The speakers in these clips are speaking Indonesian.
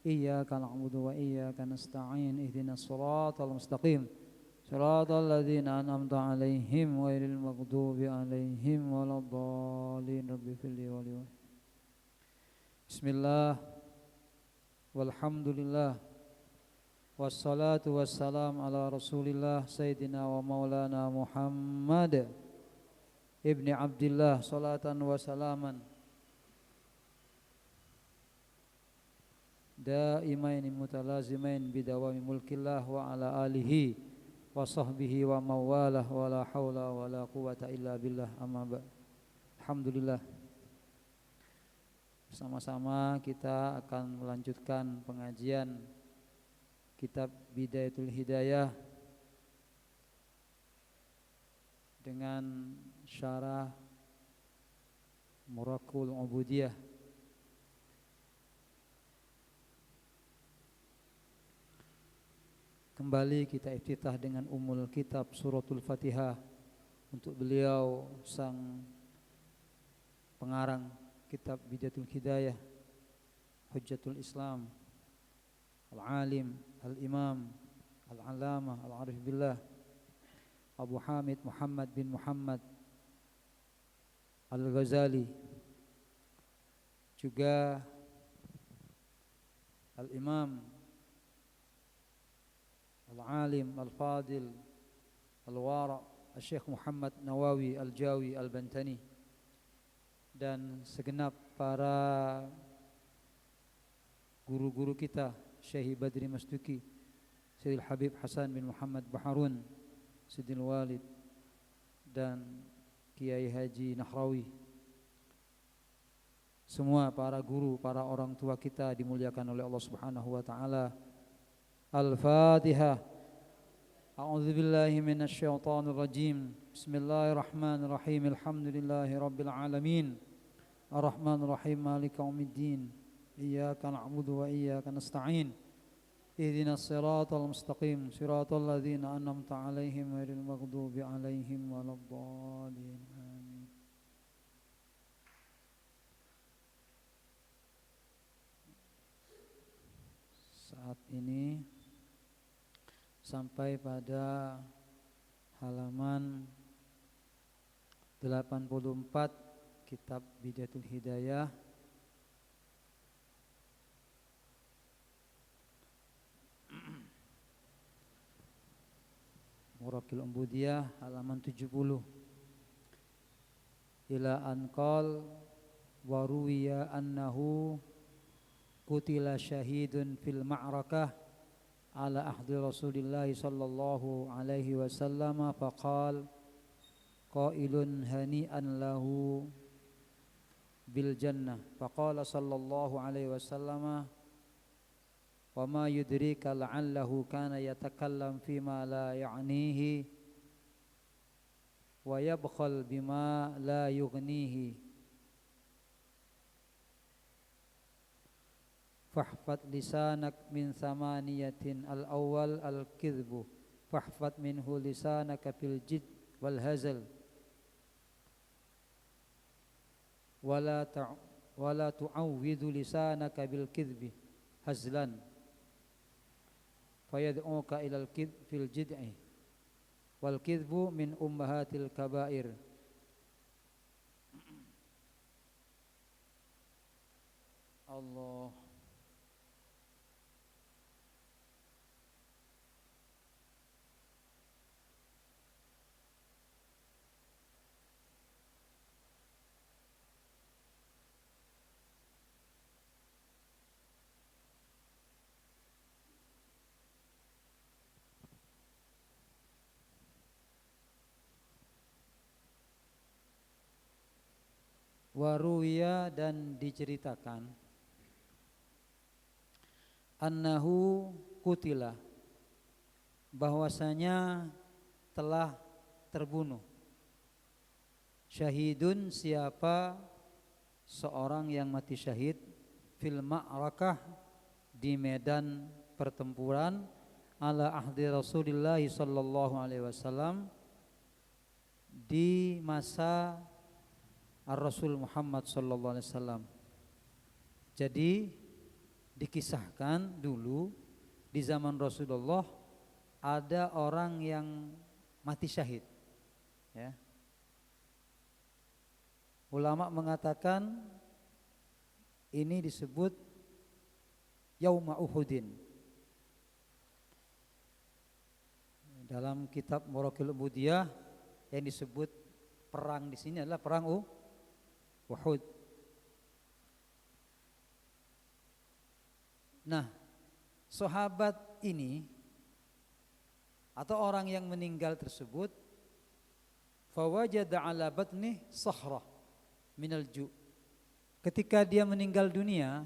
iyyaka na'budu wa iyyaka nasta'in ihdinas siratal mustaqim siratal ladzina an'amta 'alaihim ghairil maghdubi 'alaihim waladdallin rabbi firli wa li Bismillah walhamdulillah wassalatu wassalam ala rasulillah sayyidina wa maulana Muhammad ibni Abdillah salatan wa salaman daimain mutalazimain bidawami mulkillah wa ala alihi wa sahbihi wa mawalah wa la hawla wa la quwata illa billah amma ba'd. Alhamdulillah, bersama-sama kita akan melanjutkan pengajian kitab Bidayatul Hidayah dengan syarah Muraqul Ubudiyah. Kembali kita iftitah dengan umul kitab suratul Fatihah untuk beliau sang pengarang kitab Bidayatul Hidayah, Hujjatul Islam, Al-Alim, Al-Imam, Al-Allamah, Al-Arif Billah, Abu Hamid Muhammad bin Muhammad Al-Ghazali, juga Al-Imam Al-Alim, Al-Fadil, Al-Wara, Al-Syekh Muhammad Nawawi Al-Jawi Al-Bantani, dan segenap para guru-guru kita, Syekh Badri Mastuki, Sayyidil Habib Hasan bin Muhammad Baharun, Sayyidil Walid, dan Kiai Haji Nahrawi. Semua para guru, para orang tua kita dimuliakan oleh Allah Subhanahu wa taala. Al-Fatihah. A'udzu billahi minasy syaithanir rajim. Bismillahirrahmanirrahim. Alhamdulillahi rabbil alamin. Arrahmanir rahim. Maliki yaumiddin. Iyyaka na'budu wa iyyaka nasta'in. Ihdinas siratal mustaqim. Siratal ladzina an'amta 'alaihim ghairil maghdubi 'alaihim waladdallin. Amin. Saat ini sampai pada halaman 84 kitab Bidayatul Hidayah, Muraqil Ubudiyah, halaman 70. Ila anqal wa ruwiya annahu qutila syahidun fil ma'rakah ala ahdi Rasulillah sallallahu alaihi wasallam faqal qailun hani'an lahu bil jannah faqala sallallahu alaihi wasallam wa ma yudrika la'allahu kana yatakallam fima la ya'nihi wa yabkhal bima la yughnihi fahfad lisanak min thamaniyatin al-awwal al-kidhbu fahfad minhu lisanaka fil jid wal hazal wala tu'awwidhu lisanaka bil kidhbi hazlan fayad'uka ilal kidh fil jid'i wal kidhbu min ummahatil kabair. Allah. Waruya, dan diceritakan, annahu kutila, bahwasanya telah terbunuh, syahidun, siapa seorang yang mati syahid, fil ma'rakah, di medan pertempuran, ala ahdi Rasulillah sallallahu alaihi wasallam, di masa Ar-Rasul Muhammad sallallahu alaihi wasallam. Jadi Dikisahkan dulu di zaman Rasulullah ada orang yang mati syahid, ya. Ulama mengatakan ini disebut Yauma Uhudin. Dalam kitab Maraqil Ubudiyah yang disebut perang di sini adalah perang Uhud. Nah, sahabat ini atau orang yang meninggal tersebut fawajada ala batni sahra minal ju'. Ketika dia meninggal dunia,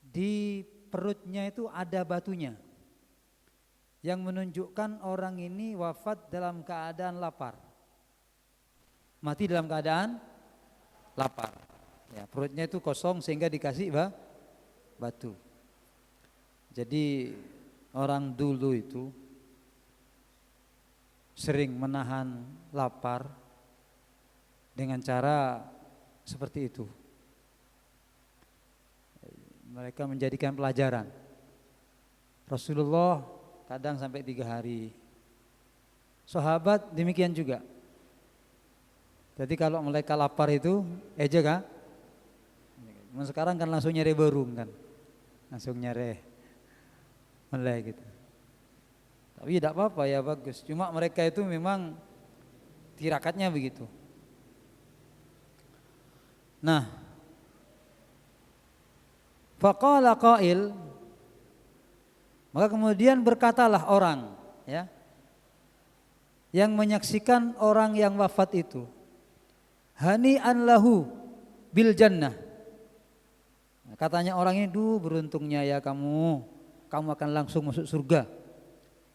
di perutnya itu ada batunya yang menunjukkan orang ini wafat dalam keadaan lapar. Mati dalam keadaan lapar. Ya, perutnya itu kosong sehingga dikasih batu. Jadi orang dulu itu sering menahan lapar dengan cara seperti itu. Mereka menjadikan pelajaran. Rasulullah kadang sampai 3 hari. Sahabat demikian juga. Jadi kalau mereka lapar itu aja kan. Sekarang kan langsung nyari burung kan. Langsung nyari melek gitu. Tapi tidak apa-apa ya, bagus. Cuma mereka itu memang tirakatnya begitu. Nah, faqala qail, maka kemudian berkatalah orang, ya, yang menyaksikan orang yang wafat itu, hani'an lahu bil jannah. Katanya orang ini, beruntungnya ya kamu akan langsung masuk surga.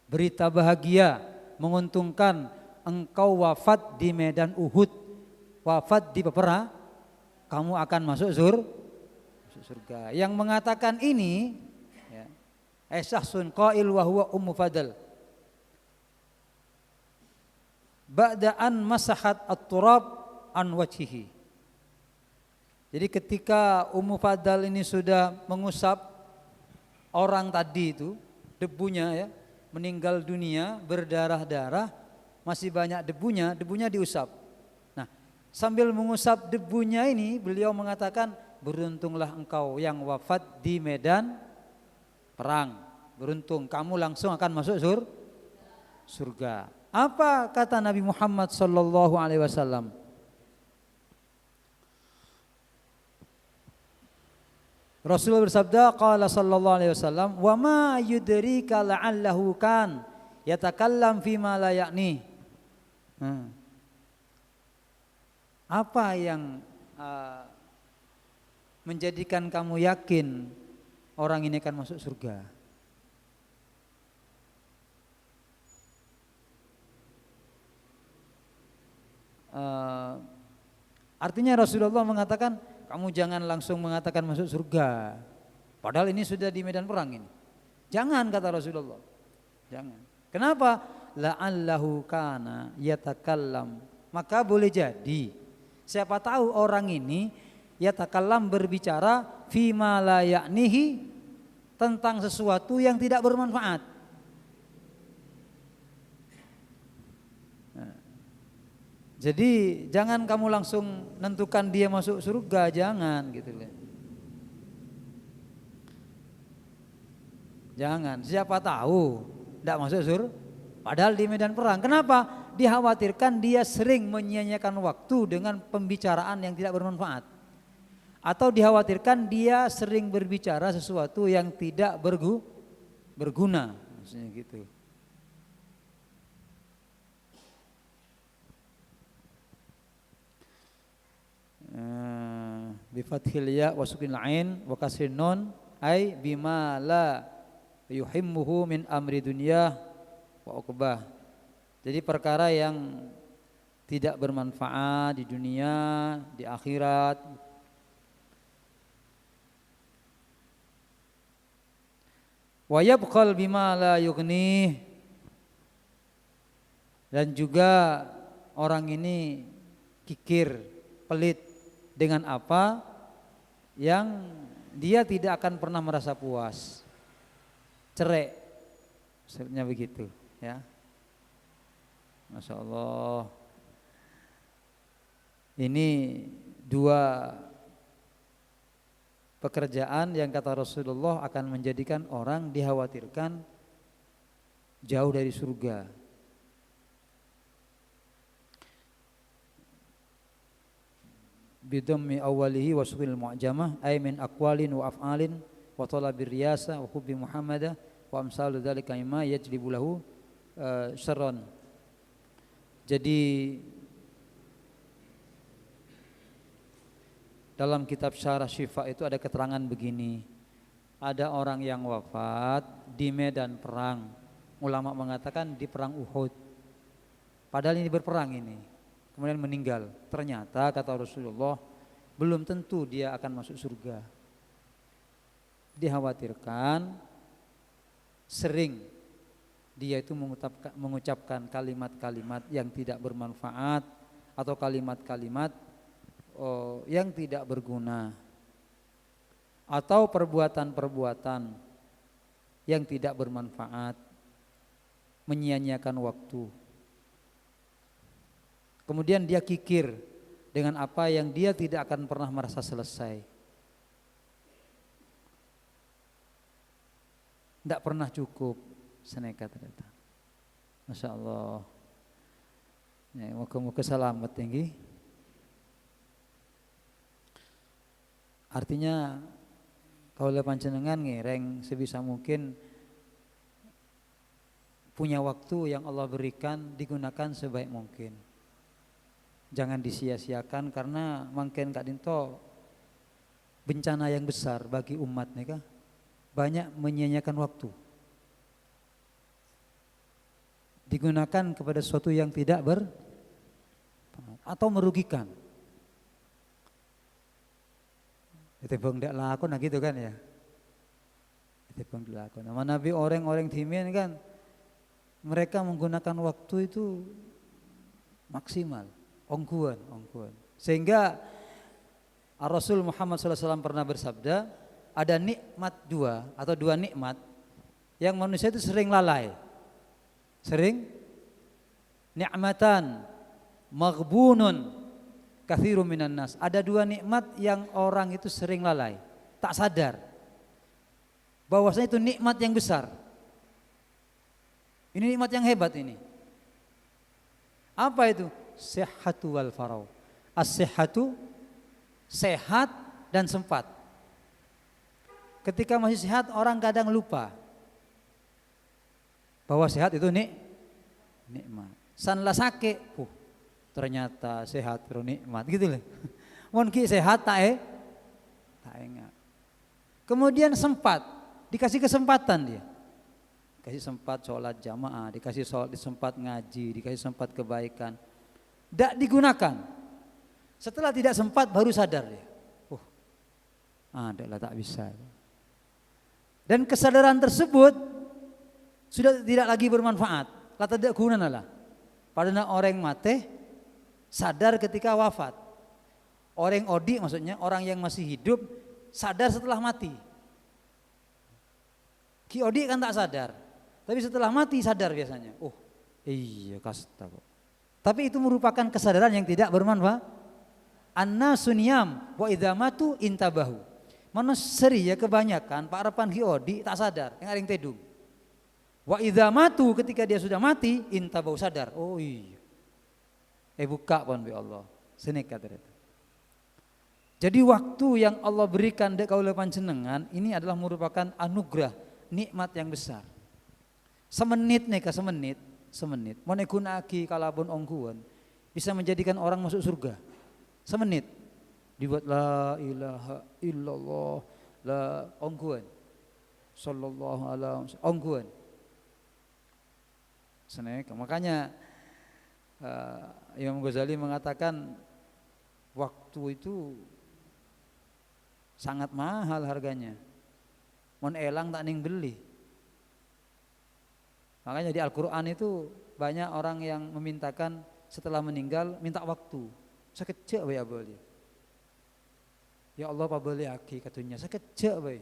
Berita bahagia, menguntungkan, engkau wafat di medan Uhud, wafat di peperangan, kamu akan masuk surga. Yang mengatakan ini, ya, syahsun qail wa huwa Ummu Fadl. Ba'da'an masahat at-turab an wajhihi. Jadi ketika Ummu Fadl ini sudah mengusap orang tadi itu, debunya, ya, meninggal dunia berdarah-darah, masih banyak debunya diusap. Nah, sambil mengusap debunya ini beliau mengatakan, beruntunglah engkau yang wafat di medan perang. Beruntung, kamu langsung akan masuk surga. Apa kata Nabi Muhammad sallallahu alaihi wasallam? Rasulullah bersabda, qala sallallahu alaihi wasallam, wa ma yudrika la'allahu kan yatakallam fima la ya'ni. Apa yang menjadikan kamu yakin orang ini akan masuk surga? Artinya Rasulullah mengatakan, kamu jangan langsung mengatakan masuk surga, padahal ini sudah di medan perang ini. Jangan, kata Rasulullah. Jangan. Kenapa? La'allahu kana yatakallam. Maka boleh jadi, siapa tahu orang ini yatakallam, berbicara fima la ya'nihi, tentang sesuatu yang tidak bermanfaat. Jadi jangan kamu langsung nentukan dia masuk surga, jangan gitu loh. Jangan, siapa tahu tidak masuk surga padahal di medan perang. Kenapa? Dikhawatirkan dia sering menyia-nyiakan waktu dengan pembicaraan yang tidak bermanfaat. Atau dikhawatirkan dia sering berbicara sesuatu yang tidak berguna, maksudnya gitu. Bifathil ya wa sukinil ain wa kasrin nun ay bima la yuhimmuhu min amri dunya wa uqbah. Jadi perkara yang tidak bermanfaat di dunia, di akhirat. Wa yabqal bima la yughni, dan juga orang ini kikir, pelit dengan apa yang dia tidak akan pernah merasa puas. Cerai, sebenarnya begitu, ya. Masya Allah. Ini dua pekerjaan yang kata Rasulullah akan menjadikan orang dikhawatirkan jauh dari surga. Bidhammi awwalihi wa suqil mu'jamah ay min aqwalin wa af'alin wa talabir riyasa wa hubbi Muhammadah wa amsalu dzalika mimma yajlibu lahu syarran. Jadi dalam kitab Syarah Syifa itu ada keterangan begini. Ada orang yang wafat di medan perang. Ulama mengatakan di perang Uhud. Padahal ini berperang ini. Kemudian meninggal. Ternyata kata Rasulullah belum tentu dia akan masuk surga. Dikhawatirkan sering dia itu mengucapkan kalimat-kalimat yang tidak bermanfaat atau kalimat-kalimat yang tidak berguna atau perbuatan-perbuatan yang tidak bermanfaat, menyia-nyiakan waktu. Kemudian dia kikir dengan apa yang dia tidak akan pernah merasa selesai. Tidak pernah cukup, senekat ternyata. Masya Allah. Ya, moga-moga selamat tinggi. Artinya kaula panjenengan ngereng sebisa mungkin punya waktu yang Allah berikan digunakan sebaik mungkin. Jangan disia-siakan karena mungkin Kak Dinto bencana yang besar bagi umat nih kah? Banyak menyia-nyiakan waktu. Digunakan kepada sesuatu yang tidak atau merugikan. Itu bang ndak lakon nah gitu kan ya. Itu bang ndak lakon. Nama Nabi orang-orang timin kan mereka menggunakan waktu itu maksimal, ongkuan. Sehingga Rasul Muhammad SAW pernah bersabda, ada nikmat dua atau dua nikmat yang manusia itu sering lalai. Sering nikmatan maghbunun katsirun minan nas. Ada dua nikmat yang orang itu sering lalai, tak sadar bahwasanya itu nikmat yang besar. Ini nikmat yang hebat ini. Apa itu? Sihhatu wal farau. As-sihhatu, sehat dan sempat. Ketika masih sehat orang kadang lupa bahwa sehat itu nikmat. Sanla sakit, ternyata sehat terus nikmat gitu loh. Mun ki sehat tak ingat. Kemudian sempat, dikasih kesempatan dia. Dikasih sempat sholat jamaah, dikasih sempat ngaji, dikasih sempat kebaikan. Tidak digunakan. Setelah tidak sempat baru sadar dia. Adalah tak bisa. Dan kesadaran tersebut sudah tidak lagi bermanfaat. La tidak guna lah. Padahal orang mati sadar ketika wafat. Orang odi maksudnya orang yang masih hidup sadar setelah mati. Ki odi kan tak sadar. Tapi setelah mati sadar biasanya. Iya kasta kok. Tapi itu merupakan kesadaran yang tidak bermanfaat. Annasu niyam wa idza matu intabahu. Manusia ya kebanyakan Pak Repan Giodi tak sadar, yang ada yang tedung. Wa idza matu ketika dia sudah mati intabau sadar. Oh iya. Buka pun bi Allah. Senekat itu. Jadi waktu yang Allah berikan dek kaula panjenengan ini adalah merupakan anugerah, nikmat yang besar. Semenit neka semenit. Mau gunaki kalabun ongguan bisa menjadikan orang masuk surga. Semenit dibuat la ilaha illallah la ongguan sallallahu alaihi ongguan. Makanya Imam Ghazali mengatakan waktu itu sangat mahal harganya. Mon elang tak ning beli. Makanya di Al-Quran itu banyak orang yang memintakan setelah meninggal minta waktu. Sekecil ya boleh. Ya Allah pabeli aki katunya sakecek bae.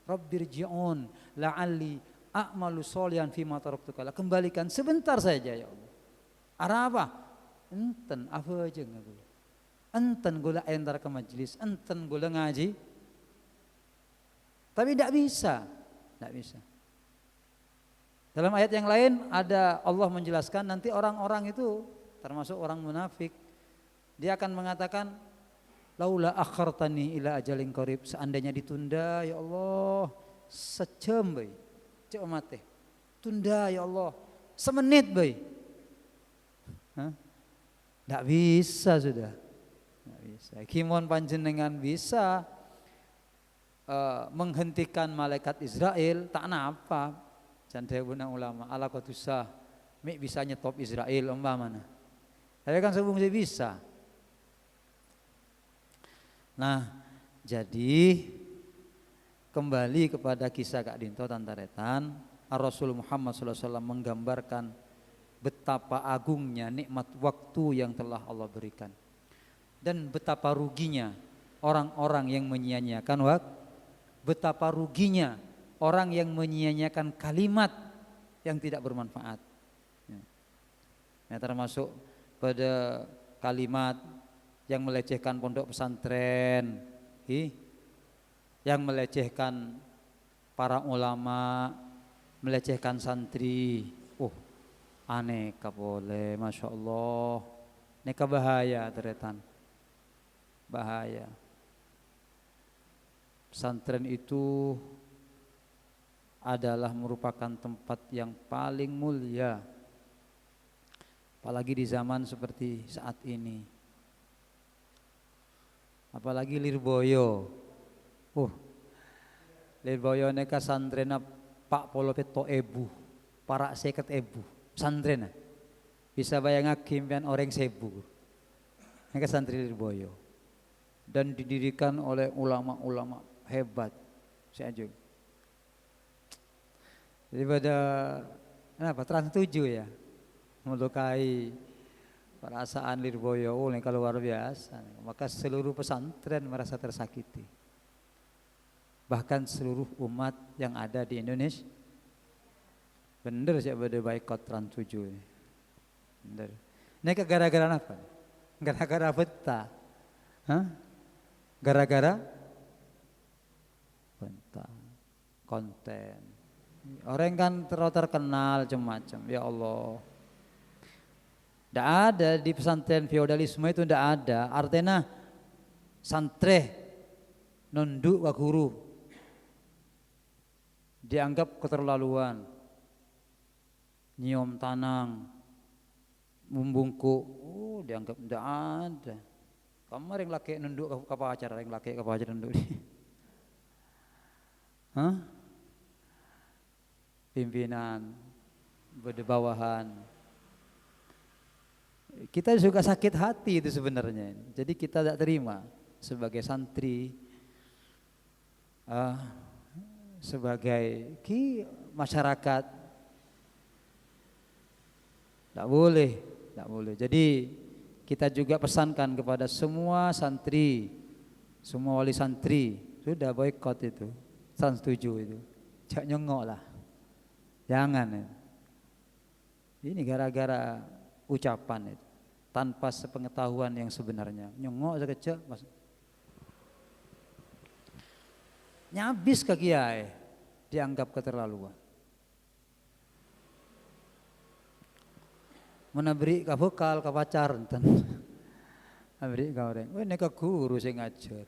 Rabbirji'un la'alli a'malu sholihan fima taraktu kala. Kembalikan sebentar saja ya Allah. Ara apa? Enten apa aja aku. Enten gula entar ke majelis, enten gula ngaji. Tapi tidak bisa. Tidak bisa. Dalam ayat yang lain ada Allah menjelaskan nanti orang-orang itu termasuk orang munafik. Dia akan mengatakan laula akhartani ila ajalin qarib, seandainya ditunda ya Allah sejam bae. Cek mate. Tunda ya Allah semenit bae. Tidak bisa sudah. Tidak bisa. Kimon panjenengan bisa menghentikan malaikat Israel tak napa. Jantai bunang ulama ala kotusah mik bisa nyetop Israel umpamana. Tapi kan sebelum dia bisa. Nah, jadi kembali kepada kisah Kak Dinto Tantaretan, Rasul Muhammad SAW menggambarkan betapa agungnya nikmat waktu yang telah Allah berikan dan betapa ruginya orang-orang yang menyia-nyiakan waktu, betapa ruginya orang yang menyia-nyiakan kalimat yang tidak bermanfaat. Ya, termasuk pada kalimat yang melecehkan pondok pesantren, yang melecehkan para ulama, melecehkan santri. Aneka boleh, masya Allah. Neka bahaya teretan, bahaya. Pesantren itu adalah merupakan tempat yang paling mulia, apalagi di zaman seperti saat ini. Apalagi Lirboyo. Lirboyo neka santrena Pak Polopeto Ebu, para seket Ebu, santrena. Bisa bayang kimpian orang sebu. Neka santri Lirboyo. Dan didirikan oleh ulama-ulama hebat. Saya juga. Daripada Trans 7 ya, melukai perasaan Lirboyo ini kalau luar biasa. Maka seluruh pesantren merasa tersakiti. Bahkan seluruh umat yang ada di Indonesia. Bener sih pada boikot Trans 7 ini. Bener. Ini gara-gara apa? Gara-gara peta. Gara-gara peta. Konten. Orang kan terkenal macam-macam. Ya Allah. Tidak ada di pesantren feodalisme itu tidak ada. Artinya santre nunduk ke guru dianggap keterlaluan. Nyium tanang, membungkuk, dianggap tidak ada. Kamu yang laki nunduk ke pacar, yang laki ke pacar nunduk. Pimpinan berdebawahan. Kita juga sakit hati itu sebenarnya. Jadi kita tidak terima sebagai santri, sebagai masyarakat. Tidak boleh, tidak boleh. Jadi kita juga pesankan kepada semua santri, semua wali santri, sudah boikot itu, Trans 7 itu, jangan nyengok lah. Jangan. Ini gara-gara ucapan itu, tanpa sepengetahuan yang sebenarnya. Nyengok sekecil, nyabis ke kiai, dianggap keterlaluan. Mana beri ke bekal ke pacar enten. Beri ke orang. Ini ke guru saya ngajar.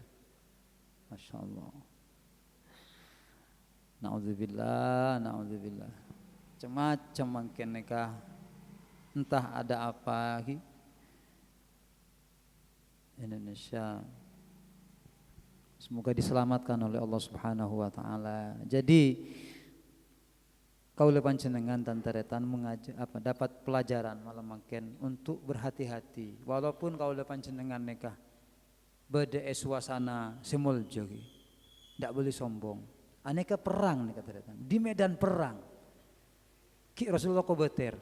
Masya Allah. Na'udzubillah, na'udzubillah. Macam-macam mungkin nikah. Entah ada apa lagi. Indonesia. Semoga diselamatkan oleh Allah Subhanahu wa taala. Jadi kaula panjenengan tantaretan dapat pelajaran malam mungkin untuk berhati-hati. Walaupun kaula panjenengan nikah beda suasana semuljo ki. Ndak boleh sombong. Aneka perang nih kata di medan perang. Ki Rasulullah kobeter.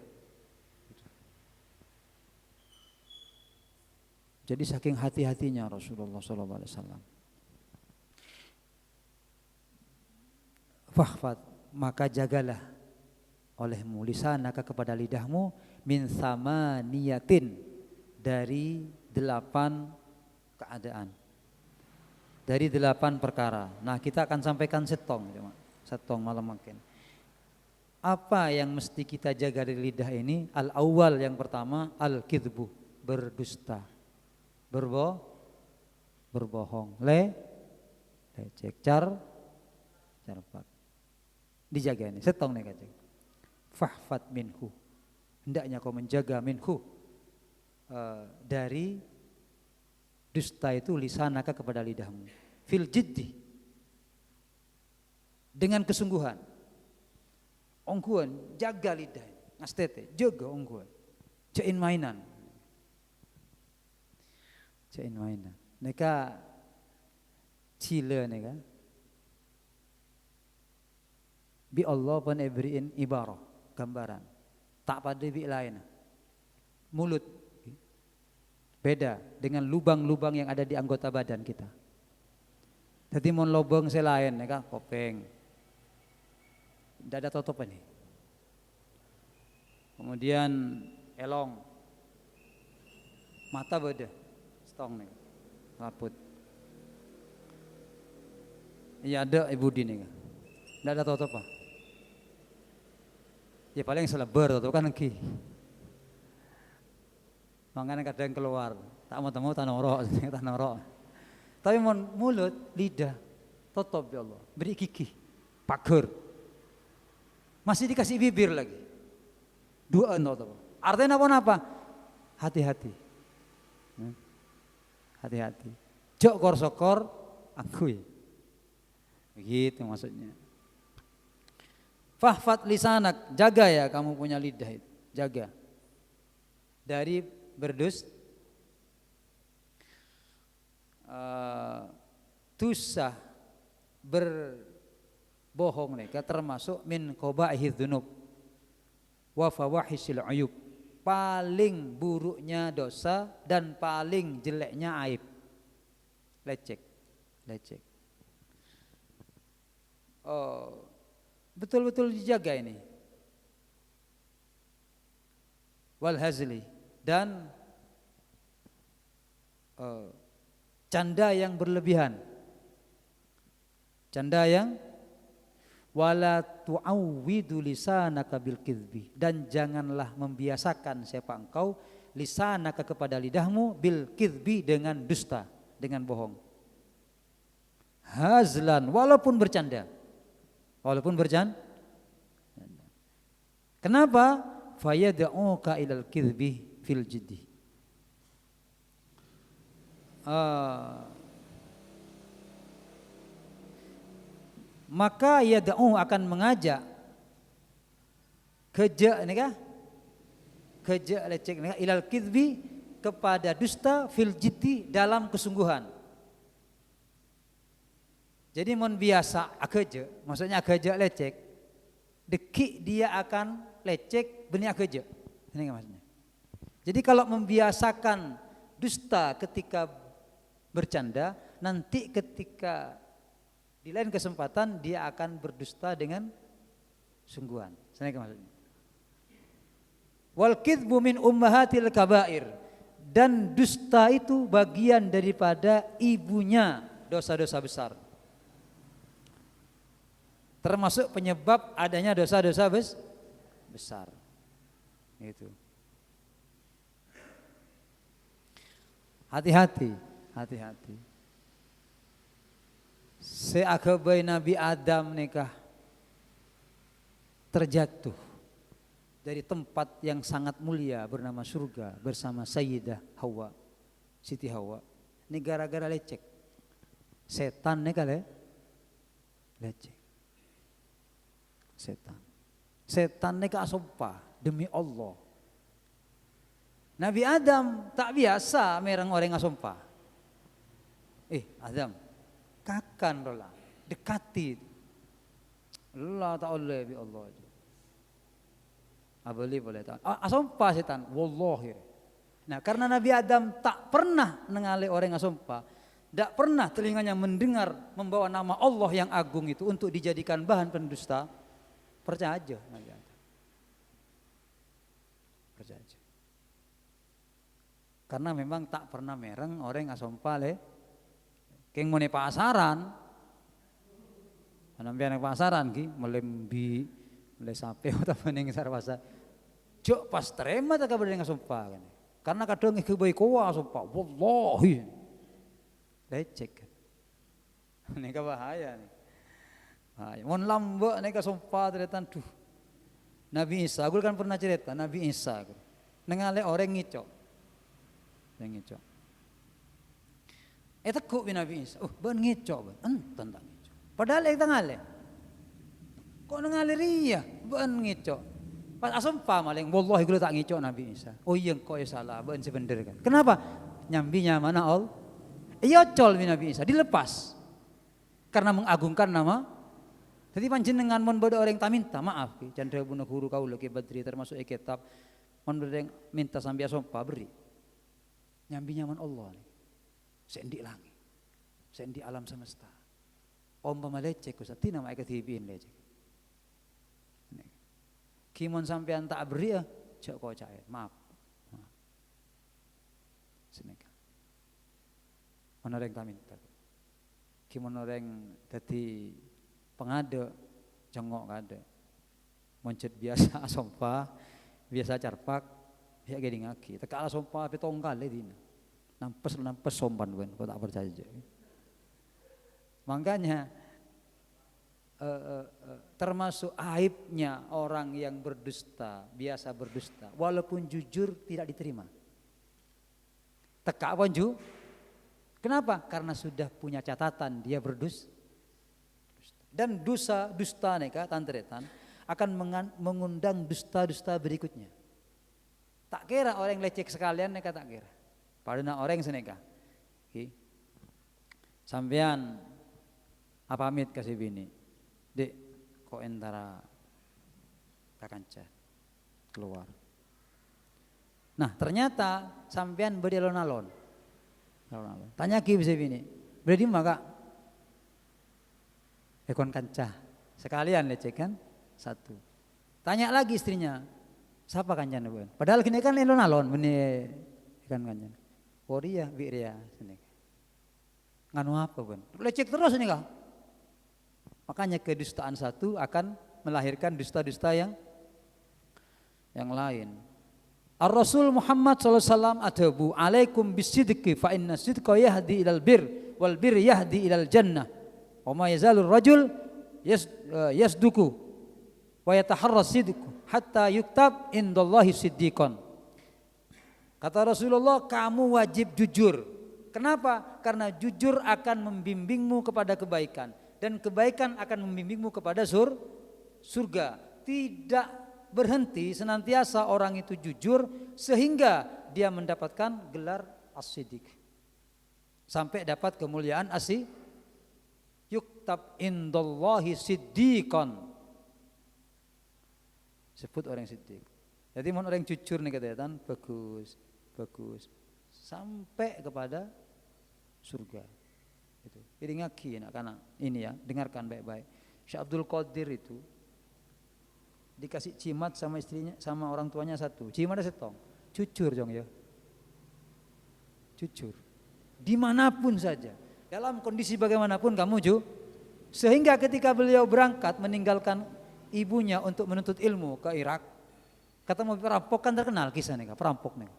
Jadi saking hati-hatinya Rasulullah SAW Fahfad, maka jagalah olehmu lisanaka kepada lidahmu min samaniyatin, dari 8 keadaan, dari 8 perkara. Nah kita akan sampaikan setong malam makin. Apa yang mesti kita jaga dari lidah ini? Al awal, yang pertama, al kidbu, berdusta, berbohong, lecek, carpak. Dijaga ini, setong nih kacang. Fahfat minhu, hendaknya kau menjaga minhu, dari dusta itu, lisanaka kepada lidahmu, fil jiddi, dengan kesungguhan, ongguan, jaga lidah, ngastete, jaga ongguan, jain mainan. Neka cile neka, bi Allah pun beriin ibarah, gambaran, tak pada bi lain. Mulut beda dengan lubang-lubang yang ada di anggota badan kita. Jadi mon lobong selain neka kopeng, tidak ada tutupan nih. Kemudian elong, mata beda, stong nih, laput. Iya ada ibu di nih, tidak ada tutupan. Ya paling selebar tuh kan lagi. Makanya kadang keluar, tak mau temu tanoro. Tapi mon mulut, lidah, tutup ya Allah, beri gigi, pagar. Masih dikasih bibir lagi. Dua tuh. Artinya apa? Hati-hati. Hati-hati. Jok kor-sokor akui. Begitu maksudnya. Fahfat lisanak, jaga ya kamu punya lidah itu, jaga. Dari dosa, berbohong mereka termasuk min qabaihidz dzunub wa fawahisil uyub, paling buruknya dosa dan paling jeleknya aib. Lecek. Oh, betul-betul dijaga ini. Wal hazli, dan canda yang berlebihan, canda yang wala tu'awwidu lisanaka bil kidbi, dan janganlah membiasakan siapa engkau lisanaka kepada lidahmu bil kidbi, dengan dusta, dengan bohong. Hazlan, walaupun bercanda. Kenapa? Fayad'uka ilal kidbi fil jiddi. Maka yad'u akan mengajak keja lecek ilal kidbi, kepada dusta, fil jiddi, dalam kesungguhan. Jadi mon biasa akeja, maksudnya akeja lecek, dekik dia akan lecek benih akeja. Ini maksudnya. Jadi kalau membiasakan dusta ketika bercanda, nanti ketika di lain kesempatan dia akan berdusta dengan sungguhan. Ini maksudnya. Wal kidbu min ummahatil kabair, dan dusta itu bagian daripada ibunya dosa-dosa besar. Termasuk penyebab adanya dosa-dosa besar. Itu. Hati-hati. Seakabai Nabi Adam nikah terjatuh dari tempat yang sangat mulia bernama surga bersama Sayyidah Hawa, Siti Hawa. Ini gara-gara lecek. Setan nikah lecek. Setan nikah sumpah demi Allah. Nabi Adam tak biasa merang orang ngasumpah. Adam, kakan rola dekati. Allah ta'ala bi Allah. Abali boleh tahu. Asumpah setan, wallahi. Nah, karena Nabi Adam tak pernah ningali orang ngasumpah, Tidak pernah telinganya mendengar membawa nama Allah yang agung itu untuk dijadikan bahan pendusta, percaya aja. Percaya aja. Karena memang tak pernah mereng orang asompa le. Keng mone pasaran. Nampi anak pasaran ki melembi, mele sape atau meneng sarwasa. Jok pas terima tak kabar dengan asompa kan. Karena kadang iki bae kowa asompa. Wallahi. Lecek. Ini bahaya nih. Bahaya. Mon lambok nih kasompa teretan tuh. Nabi Isa, gue kan pernah cerita Nabi Isa. Nengale orang ngicok. Yang ngicok. Tekuk bi Nabi Isa. Ben ngicok ben. Enten tak ngicok. Padahal kita ngale. Kok nengale ria? Ben ngicok. Pas asompa maling. Wallahi gue tak ngicok Nabi Isa. Oh iya kok ya salah. Ben sebener kan. Kenapa? Nyambinya mana Allah? Iya col bin Nabi Isa dilepas karena mengagungkan nama. Jadi panjenengan mon bodo orang taminta maaf ki candra bunuh guru kau lagi badri termasuk kitab mon bodo minta sambil sompa beri nyambi nyaman Allah nih sendi langit sendi alam semesta om pemalecek kusat tina mai ketibin lecek kimon sampean tak beri ya cok kau cair maaf seneka menoreng taminta, kimono orang tadi pengade, jengok kade, moncet biasa asompa, biasa carpak, ya gini ngaki, tak kalah asompa tapi tongkal le dina, nampes sompan ben, kau tak percaya je. Makanya termasuk aibnya orang yang berdusta, biasa berdusta, walaupun jujur tidak diterima. Teka ponju. Kenapa? Karena sudah punya catatan dia berdusta. Dan dusta neka tantretan akan mengundang dusta-dusta berikutnya. Tak kira orang lecek sekalian neka tak kira. Padahal orang seneka. Sampean apa pamit kasih bini. Dek, kok entara kakanca keluar. Nah ternyata sampean berdialon-alon. Tanya ki bisa bini, berarti maka ekon kancah sekalian lecek kan satu. Tanya lagi istrinya, siapa kancan bukan? Padahal kini kan alon bini ikan kancan. Korea, Wiria, sini. Nganu apa bukan? Lecek terus ini kah? Makanya kedustaan satu akan melahirkan dusta-dusta yang lain. Ar-Rasul Muhammad SAW adabu alaikum bisidqi fa inna sidqa yahdi ilal bir wal bir yahdi ilal jannah wa ma yazalur rajul yasduku wa yataharra sidqu hatta yuktab indallahi siddiqan. Kata Rasulullah, kamu wajib jujur. Kenapa? Karena jujur akan membimbingmu kepada kebaikan dan kebaikan akan membimbingmu kepada surga. Tidak berhenti senantiasa orang itu jujur sehingga dia mendapatkan gelar as-siddiq sampai dapat kemuliaan yuktab indallahi siddiqan, sebut orang siddiq. Jadi mau orang jujur nih katanya bagus sampai kepada surga itu. Jadi ngaki nak kana ini ya, dengarkan baik-baik. Syekh Abdul Qadir itu dikasih cimat sama istrinya, sama orang tuanya satu. Cimatnya setong. Jujur jong ya. Jujur. Dimanapun saja. Dalam kondisi bagaimanapun kamu sehingga ketika beliau berangkat meninggalkan ibunya untuk menuntut ilmu ke Irak, ketemu perampok kan terkenal kisah nih, perampok nih.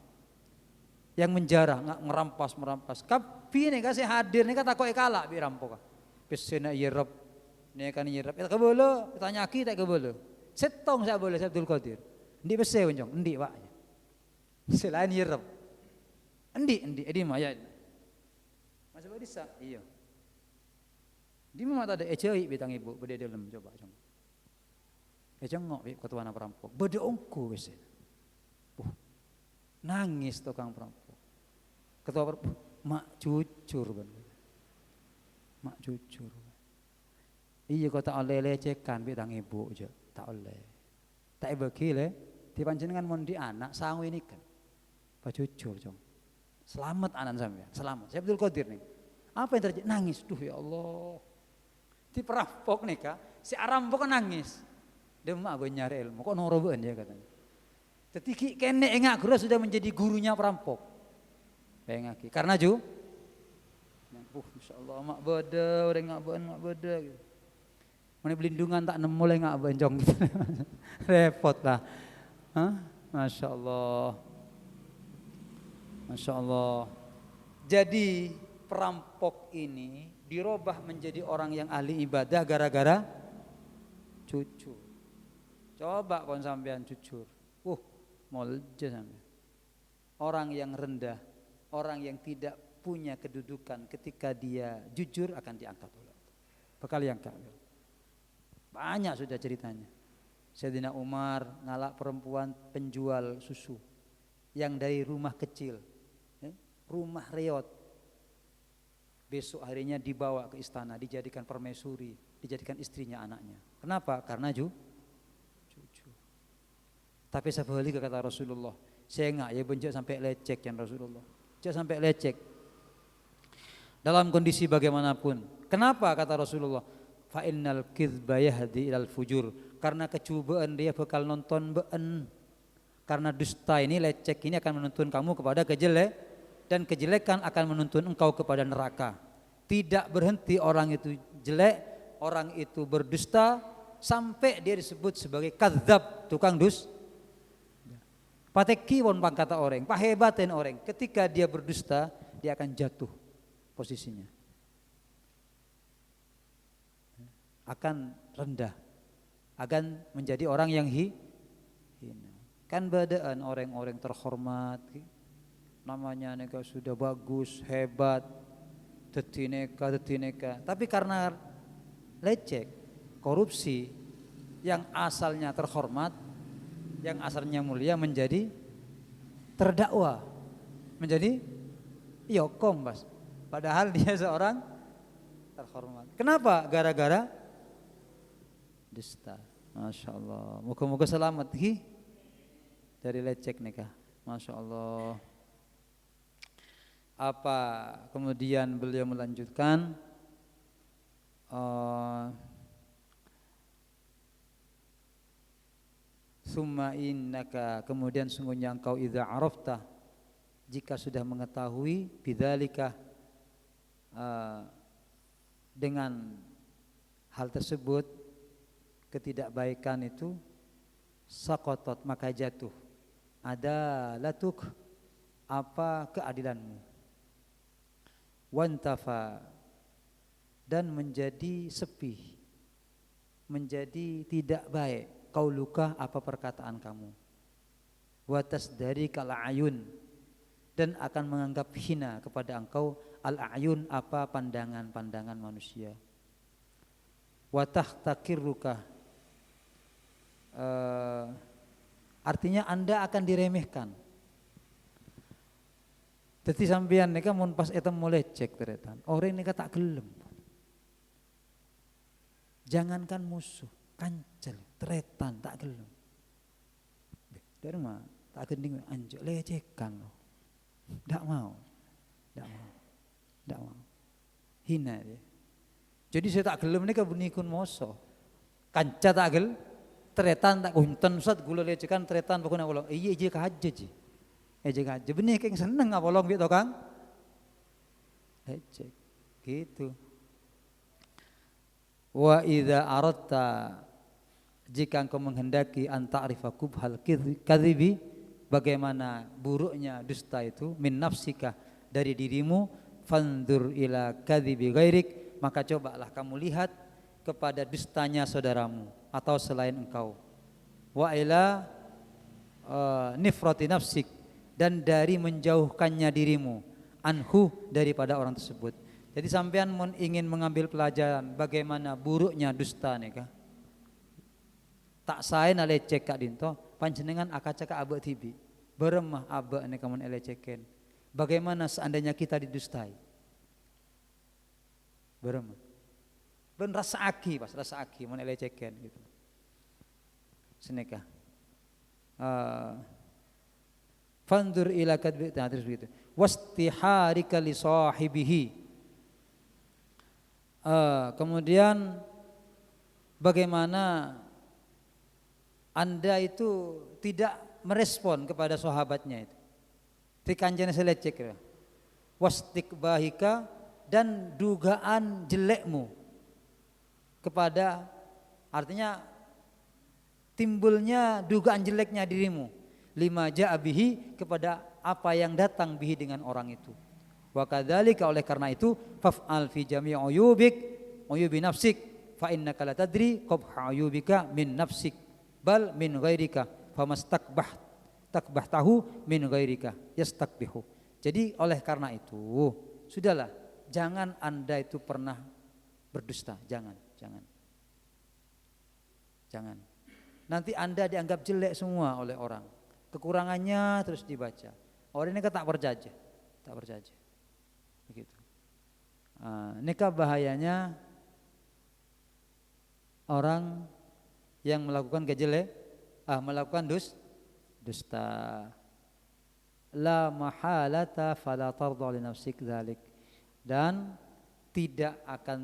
Yang menjarah, merampas. Kapi nih kasih hadir nih kata kok kalah bi rampok. Pesena yerep. Nih kan yerep. Tak kebolo, tanya ki tak kebolo. Setong saya boleh Abdul Qadir. Endi bese onjong, endi Pak. Selain yerep. Endi mah ya. Masih bisa? Iya. Di mana ada ecei bitang ibu, bede dalam coba jong. Ngok ketua anak perampok. Bede ongko wis. Nangis tukang perampok. Ketua perampok, mak jujur ben. Mak jujur. Iya kau tak oleh lecekan bitang ibu aja. Tak oleh, tak bagi le, di panjenengan mondi anak sangu ini kan, jujur jong, selamat anak sampean, selamat. Saya Abdul Qadir nih, Apa yang terjadi? Nangis. Duh ya Allah. Di perampok nih kak, si arampok nangis. Dia mak gue nyari ilmu, kok noroban ya katanya. Jadi kene engak guru sudah menjadi gurunya perampok. Engak karena Masya Allah mak beda, orang mak beda gitu. Mana belindungan tak nemu mulai ngak benjong gitu. Repot lah. Hah? Masya Allah. Masya Allah. Jadi perampok ini dirubah menjadi orang yang ahli ibadah gara-gara cucu. Coba kon sampean jujur. Molje sampean. Orang yang rendah, orang yang tidak punya kedudukan ketika dia jujur akan diangkat oleh Allah. Bakal diangkat. Banyak sudah ceritanya. Sayyidina Umar ngalak perempuan penjual susu yang dari rumah kecil, rumah reot. Besok harinya dibawa ke istana, dijadikan permaisuri, dijadikan istrinya anaknya. Kenapa? Karena jujur. Tapi sebalik kata Rasulullah, saya enggak ya benjok sampai lecek yang Rasulullah. Jangan sampai lecek. Dalam kondisi bagaimanapun. Kenapa kata Rasulullah? Fa innal kidba yahdi ilal fujur. Karena kecubaan dia bakal nonton been. Karena dusta ini, lecek ini akan menuntun kamu kepada dan kejelekan akan menuntun engkau kepada neraka. Tidak berhenti orang itu jelek, orang itu berdusta sampai dia disebut sebagai kadzab, tukang pateki pun pangkata orang, pahebaten orang. Ketika dia berdusta, dia akan jatuh posisinya. Akan rendah, akan menjadi orang yang hina. Kan badaan orang-orang terhormat, namanya neka sudah bagus, hebat, tetineka. Tapi karena lecek, korupsi, yang asalnya terhormat, yang asalnya mulia menjadi terdakwa, menjadi yokom bas. Padahal dia seorang terhormat. Kenapa? Gara-gara dusta. Masya Allah. Moga-moga selamat dari lecek nikah. Masya Allah. Apa kemudian beliau melanjutkan? Summa innaka, kemudian sungguhnya engkau idza arafta, jika sudah mengetahui bidzalika, dengan hal tersebut, ketidakbaikan itu, saqatat, maka jatuh adalatuk, apa keadilanmu, wantafa, dan menjadi sepi, menjadi tidak baik qauluka, apa perkataan kamu, watas dari kal'ayun, dan akan menganggap hina kepada engkau al-ayun, apa pandangan-pandangan manusia, watahtakirruka, artinya anda akan diremehkan. Jadi sampean nika mun pas eta mulai cek teretan, orang nika tak gelem. Jangankan musuh, kancel, teretan tak gelem. Dari mah tak gending anjok lecehkan loh. Ndak mau. Hina dia. Jadi saya tak gelem nika bunikun moso. Kanca tak gel, teretan tak kunten Ustaz gula lecehkan teretan pokoknya ulang. Iya kahaja ji. Ejek aja benih keng seneng ngapolong gitu Kang. Ejek gitu. Wa idza aradta, jika engkau menghendaki anta'rifa kubhal kadhibi, bagaimana buruknya dusta itu, min nafsika, dari dirimu, fandur ila kadhibi ghairik, maka cobalah kamu lihat kepada dustanya saudaramu atau selain engkau. Wa ila nifrati nafsik, dan dari menjauhkannya dirimu, anhu, daripada orang tersebut. Jadi sampean ingin mengambil pelajaran bagaimana buruknya dusta nika. Tak sae na lecek kak dinto, panjenengan akaca ka abe tibi. Beremah abe nika mun eleceken. Bagaimana seandainya kita didustai? Beremah. Ben rasa aki mun eleceken gitu. Seneka. Fandur ila kadbi, terus begitu. Wastiharika li sahibihi, Kemudian bagaimana Anda itu tidak merespon kepada sahabatnya itu. Tikanjana selecek ya. Wastikbahika, dan dugaan jelekmu kepada, artinya timbulnya dugaan jeleknya dirimu, lima ja'abihi, kepada apa yang datang bihi dengan orang itu. Wa kadzalika, oleh karena itu, faf'al fi jami' uyubi nafsik fa innaka la tadri qabha uyubika min nafsik bal min ghairika takbahtahu min ghairika yastakbihu. Jadi oleh karena itu, sudahlah, jangan Anda itu pernah berdusta, jangan. Nanti Anda dianggap jelek semua oleh orang. Kekurangannya terus dibaca. Orang ini tak berjaya. Begitu. Nikah bahayanya orang yang melakukan melakukan dusta. La mahalata fala tarda li nafsik dzalik, dan tidak akan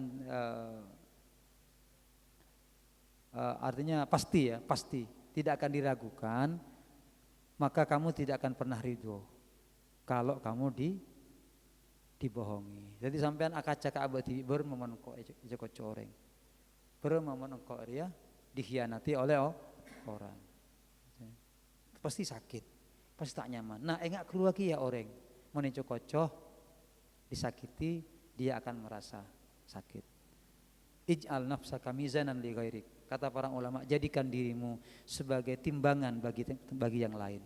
artinya pasti tidak akan diragukan, maka kamu tidak akan pernah ridho kalau kamu dibohongi. Jadi sampean akaca ka abadi bermemenko jeko coreng, bermemenko dia dikhianati oleh orang, pasti sakit, pasti tak nyaman. Nah, enggak keluar ya orang meninco kocoh disakiti, dia akan merasa sakit. Ij'al nafsaka mizanan li ghairik, kata para ulama, jadikan dirimu sebagai timbangan bagi yang lain.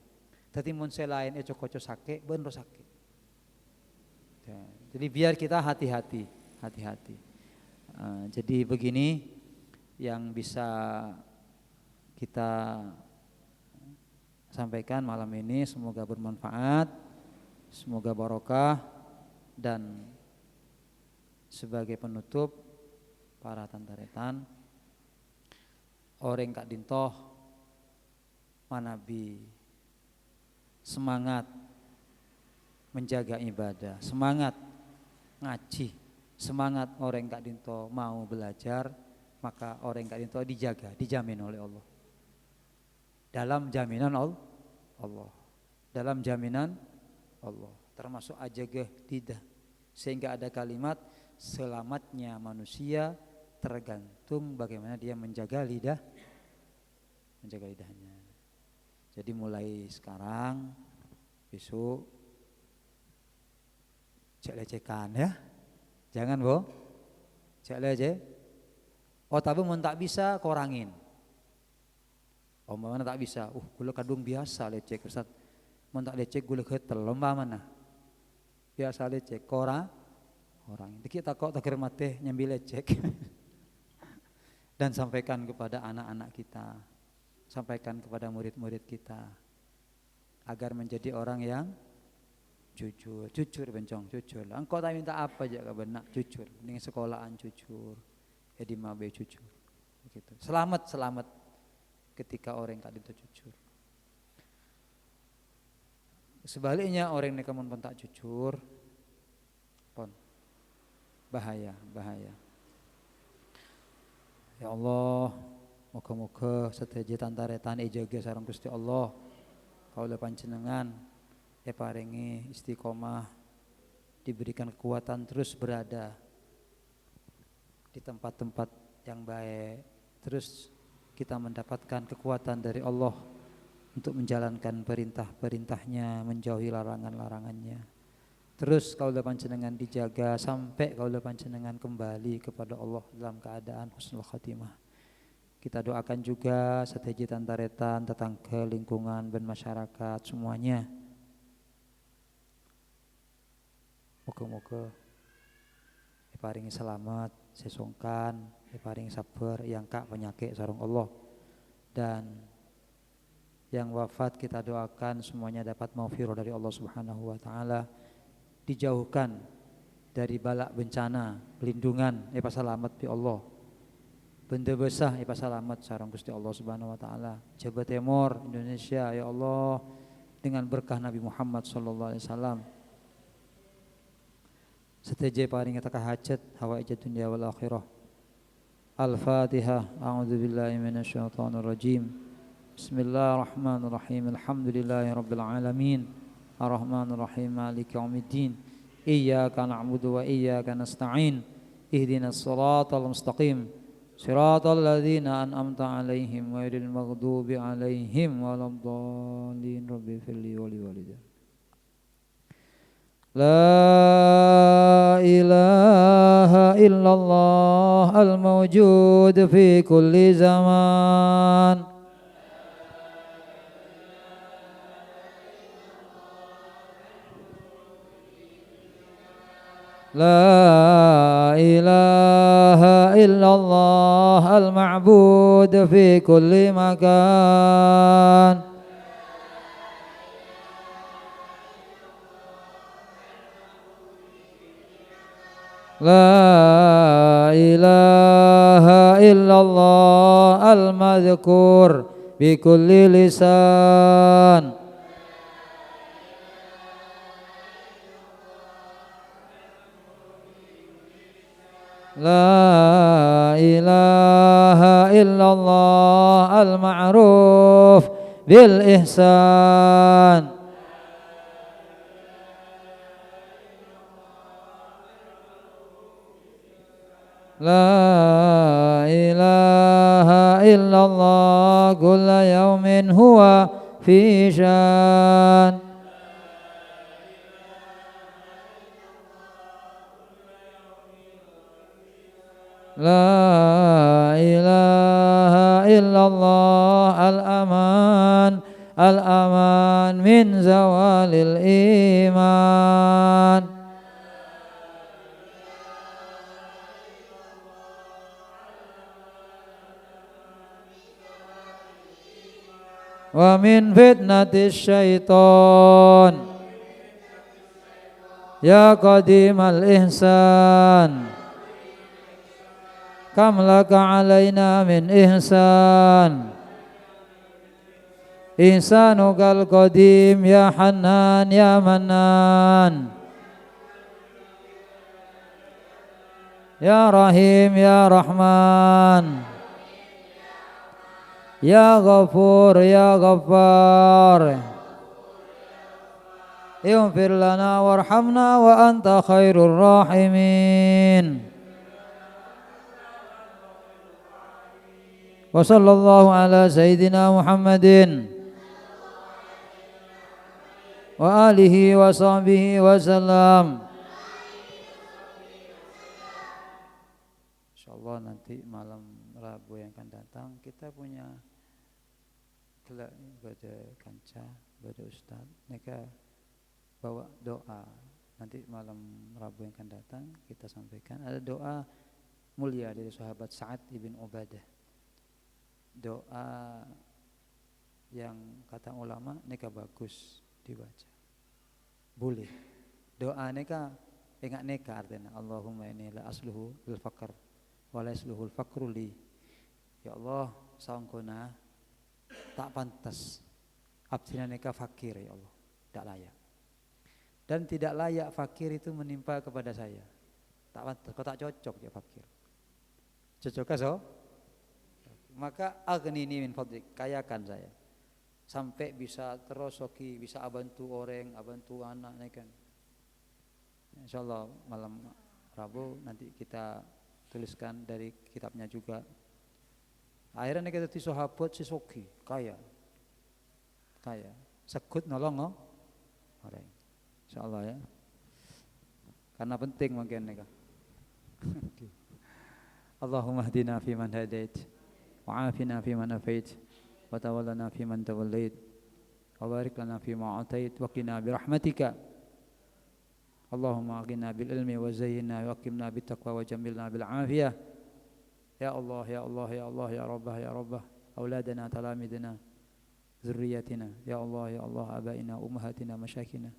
Tadi mun lain kocoh sakit, bener sakit. Jadi biar kita hati-hati. Jadi begini yang bisa kita sampaikan malam ini, semoga bermanfaat, semoga barokah. Dan sebagai penutup, para tantaretan, orang kak dintoh manabi semangat menjaga ibadah, semangat ngaji, semangat orang kak dintoh mau belajar, maka orang kak dintoh dijamin oleh Allah. Dalam jaminan Allah. Termasuk ajagah tidak, sehingga ada kalimat selamatnya manusia tergantung bagaimana dia menjaga lidahnya. Jadi mulai sekarang, besok cek lecekan ya, jangan cek leceh. Tapi mau tak bisa korangin. Mana tak bisa, gula kadung biasa lecek Ustaz. Mau tak lecek gula ketel lomba mana? Biasa lecek orang. Dikit kok tak mate nyambil lecek. Dan sampaikan kepada anak-anak kita, sampaikan kepada murid-murid kita, agar menjadi orang yang jujur bencong, jujur. Engkau tak minta apa aja benak, jujur. Ning sekolahan jujur, di mabe jujur. Begitu. Selamat ketika orang tak itu jujur. Sebaliknya orang yang kamu tak jujur, bahaya. Ya Allah, moga-moga seteja tantaretan jaga sareng Gusti Allah. Kaula panjenengan paringi istiqomah, diberikan kekuatan terus berada di tempat-tempat yang baik, terus kita mendapatkan kekuatan dari Allah untuk menjalankan perintah-perintahnya, menjauhi larangan-larangannya. Terus kaula panjenengan dijaga sampai kaula panjenengan kembali kepada Allah dalam keadaan husnul khatimah. Kita doakan juga seteji tantaretan, tetangga, lingkungan dan masyarakat semuanya. Moga-moga diparingi selamat, sesongkan, diparingi sabar, yang kak penyakit sarung Allah. Dan yang wafat kita doakan semuanya dapat maghfirah dari Allah Subhanahu wa taala, dijauhkan dari balak bencana, pelindungan selamat bi Allah. Benda besar selamat sareng Gusti Allah Subhanahu wa taala. Jawa Timur Indonesia ya Allah, dengan berkah Nabi Muhammad sallallahu alaihi wasallam seteje paring kita hajat hawaijat dunya wal akhirah. Al-Fatihah. A'udzubillahi minasyaitonir rajim. Bismillahirrahmanirrahim. Alhamdulillahirabbil alamin. Arrahmanir rahim. Maliki yaumiddin. Iyyaka na'budu wa iyyaka nasta'in. Ihdinas siratal mustaqim. Siratal ladzina an'amta 'alaihim ghairil maghdubi 'alaihim waladdallin. Rabbi firli wa li walidayya. La ilaha illallah al-mawjud fi kulli zaman. La ilaha illallah al-ma'bud fi kulli makan. La ilaha illallah al-madhkur bi kulli lisan. La ilaha illallah al-ma'ruf bil ihsan. La ilaha illallah kulla yawmin huwa fi syan. La ilaha illallah al-aman min zawalil iman. Wa min fitnatis syaitan. Ya qadimal ihsan. Kam laka alaina min ihsan. Ihsanukal qadim ya Hannan ya Mannan. Ya Rahim ya Rahman. Ya Ghafur ya Ghaffar. Ighfir lana warhamna wa anta khairur rahimin. Wa sallallahu ala sayyidina Muhammadin wa alihi wa sahbihi wa sallam. Insyaallah nanti malam Rabu yang akan datang kita punya gelak pada kanca, pada ustaz. Mereka bawa doa. Nanti malam Rabu yang akan datang kita sampaikan. Ada doa mulia dari sahabat Sa'ad ibn Ubadah. Doa yang kata ulama neka bagus dibaca. Boleh. Doa neka ingat neka artinya Allahumma inni la asluhu lil faqr wa la asluhu al faqru li. Ya Allah, saungkuna tak pantas abdina neka fakir ya Allah, tidak layak. Dan tidak layak fakir itu menimpa kepada saya. Tak pantas, kau tak cocok ya fakir. Cocokkah so? Maka aghnini min fadlik, kayakan saya sampai bisa terosoki, bisa bantu orang, bantu anak kan. Insyaallah malam Rabu nanti kita tuliskan dari kitabnya juga. Akhirnya kita ti sahabat si soki, kaya, sekut nolong orang. Insyaallah ya. Karena penting mungkin mereka. Allahumma hdina fi man hadait. وعافنا فيما نفيت وتولنا فيمن توليت وبارك لنا فيما أعطيت وقنا برحمتك اللهم أغننا بالعلم وزينا وأكرمنا بالتقوى وجملنا بالعافية يا الله يا الله يا الله يا ربه يا ربه أولادنا تلاميذنا ذريتنا يا الله يا الله آبائنا أمهاتنا مشايخنا